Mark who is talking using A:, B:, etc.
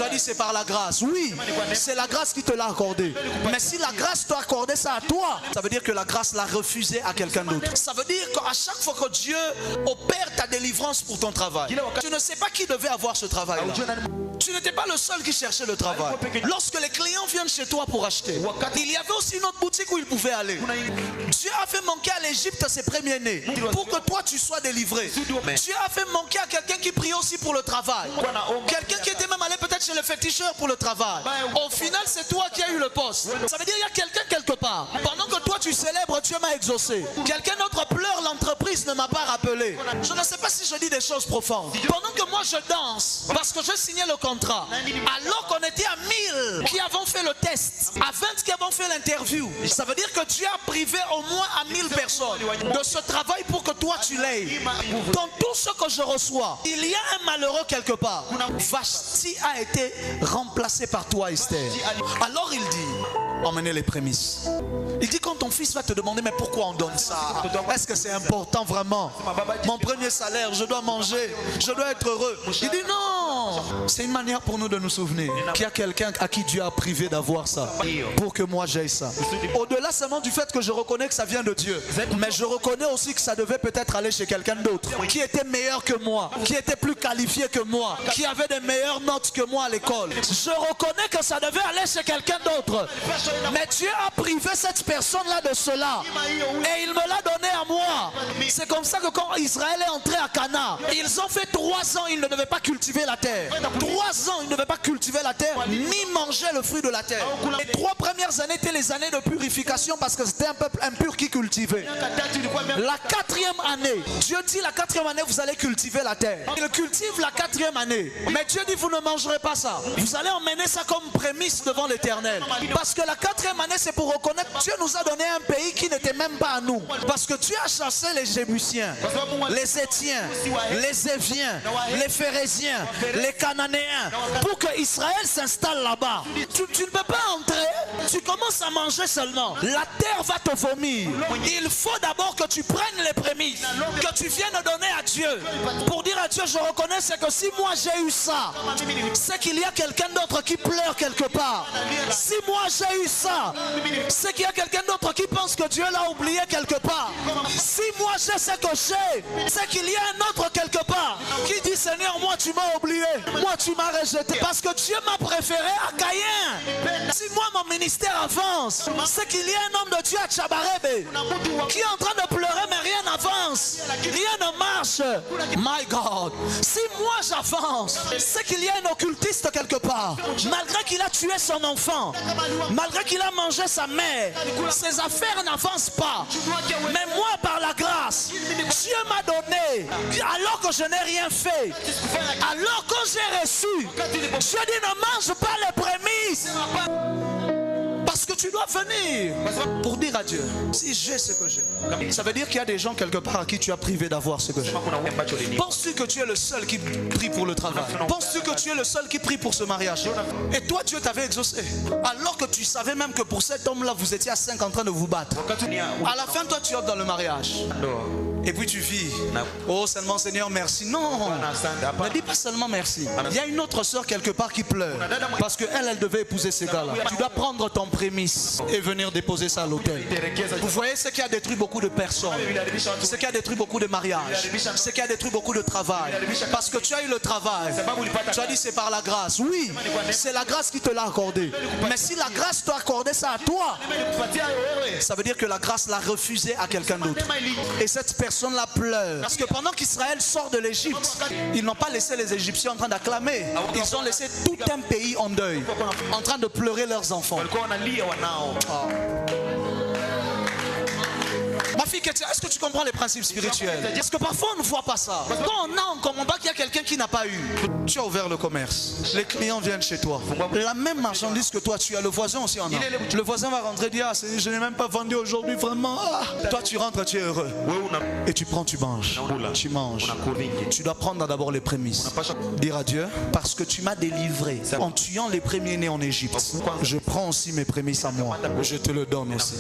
A: Tu as dit c'est par la grâce. Oui, c'est la grâce qui te l'a accordé. Mais si la grâce t'a accordé ça à toi, ça veut dire que la grâce l'a refusé à quelqu'un d'autre. Ça veut dire qu'à chaque fois que Dieu opère ta délivrance pour ton travail, tu ne sais pas qui devait avoir ce travail-là. Tu n'étais pas le seul qui cherchait le travail. Lorsque les clients viennent chez toi pour acheter, il y avait aussi une autre boutique où ils pouvaient aller. Dieu a fait manquer à l'Égypte ses premiers-nés pour que toi tu sois délivré. Dieu a fait manquer à quelqu'un qui prie aussi pour le travail. Quelqu'un qui était même allé peut-être chez le féticheur pour le travail. Au final, c'est toi qui as eu le poste. Ça veut dire qu'il y a quelqu'un quelque part. Pendant que toi tu célèbres, Dieu m'a exaucé. Quelqu'un d'autre pleure, l'entreprise ne m'a pas rappelé. Je ne sais pas si je dis des choses profondes. Pendant que moi je danse, parce que je signais le contrat, alors qu'on était à 1000 qui avons fait le test, à 20 qui avons fait l'interview, ça veut dire que Dieu a privé au moins à 1000 personnes de ce travail pour que toi tu l'aies. Dans tout ce que je reçois, il y a un malheureux quelque part. Vashti a été remplacé par toi, Esther. Alors il dit, emmenez les prémices. Il dit, quand ton fils va te demander, mais pourquoi on donne ça? Est-ce que c'est important vraiment? Mon premier salaire, je dois manger, je dois être heureux. Il dit non, c'est une manière pour nous de nous souvenir qu'il y a quelqu'un à qui Dieu a privé d'avoir ça, pour que moi j'aie ça. Au-delà seulement du fait que je reconnais que ça vient de Dieu, mais je reconnais aussi que ça devait peut-être aller chez quelqu'un d'autre, qui était meilleur que moi, qui était plus qualifié que moi, qui avait des meilleures notes que moi à l'école. Je reconnais que ça devait aller chez quelqu'un d'autre, mais Dieu a privé cette personne-là de cela, et il me l'a donné à moi. C'est comme ça que quand Israël est entré à Canaan, ils ont fait 3 ans, ils ne devaient pas cultiver la terre. 3 ans, ils ne devaient pas cultiver la terre, ni manger le fruit de la terre. Les 3 premières années étaient les années de purification parce que c'était un peuple impur qui cultivait. La 4e année, Dieu dit la 4e année, vous allez cultiver la terre. Ils cultivent la 4e année. Mais Dieu dit, vous ne mangerez pas ça. Vous allez emmener ça comme prémisse devant l'Éternel. Parce que la 4e année, c'est pour reconnaître que Dieu nous a donné un pays qui n'était même pas à nous. Parce que Dieu a chassé les Jébusiens, les Étiens, les Éviens, les Phérésiens, les Cananéens, pour que Israël s'installe là-bas. Tu ne peux pas entrer, tu commences à manger seulement. La terre va te vomir. Il faut d'abord que tu prennes les prémices, que tu viennes donner à Dieu. Pour dire à Dieu, je reconnais c'est que si moi j'ai eu ça, c'est qu'il y a quelqu'un d'autre qui pleure quelque part. Si moi j'ai eu ça, c'est qu'il y a quelqu'un d'autre qui pense que Dieu l'a oublié quelque part. Si moi j'ai ce que j'ai, c'est qu'il y a un autre quelque part qui dit, Seigneur, moi tu m'as oublié, moi tu m'as rejeté, parce que Dieu m'a préféré à Caïn. Si moi mon ministère avance, c'est qu'il y a un homme de Dieu à Tchabarebe qui est en train de pleurer mais rien n'avance, rien ne marche. My God, si moi j'avance, c'est qu'il y a un occultiste quelque part, malgré qu'il a tué son enfant, malgré qu'il a mangé sa mère, ses affaires n'avancent pas. Mais moi par la grâce, Dieu m'a donné, alors que je n'ai rien fait, alors que j'ai reçu, je dis ne mange pas les prémices. Parce que tu dois venir pour dire à Dieu, si j'ai ce que j'ai. Ça veut dire qu'il y a des gens quelque part à qui tu as privé d'avoir ce que j'ai. Penses-tu que tu es le seul qui prie pour le travail? Penses-tu que tu es le seul qui prie pour ce mariage? Et toi Dieu t'avait exaucé, alors que tu savais même que pour cet homme-là vous étiez à 5 en train de vous battre. À la fin toi tu optes dans le mariage. Et puis tu vis, oh seulement Seigneur merci. Non, ne dis pas seulement merci. Il y a une autre soeur quelque part qui pleure parce qu'elle devait épouser ces gars-là. Tu dois prendre ton prémisse et venir déposer ça à l'hôtel. Vous voyez ce qui a détruit beaucoup de personnes, ce qui a détruit beaucoup de mariages, ce qui a détruit beaucoup de travail. Parce que tu as eu le travail, tu as dit c'est par la grâce. Oui, c'est la grâce qui te l'a accordé. Mais si la grâce t'a accordé ça à toi, ça veut dire que la grâce l'a refusé à quelqu'un d'autre. Et cette personne-là pleure. Parce que pendant qu'Israël sort de l'Égypte, ils n'ont pas laissé les Égyptiens en train d'acclamer. Ils ont laissé tout un pays en deuil, en train de pleurer leurs enfants. Ma fille, est-ce que tu comprends les principes spirituels? Parce que parfois on ne voit pas ça. Quand on a en combat qu'il y a quelqu'un qui n'a pas eu, tu as ouvert le commerce, les clients viennent chez toi, la même marchandise que toi tu as, le voisin aussi en a. Le voisin va rentrer et dire, ah, je n'ai même pas vendu aujourd'hui vraiment. Ah. Toi tu rentres, tu es heureux. Et tu prends, tu manges. Tu manges. Tu dois prendre d'abord les prémices. Dire à Dieu, parce que tu m'as délivré en tuant les premiers-nés en Égypte, je prends aussi mes prémices à moi. Je te le donne aussi.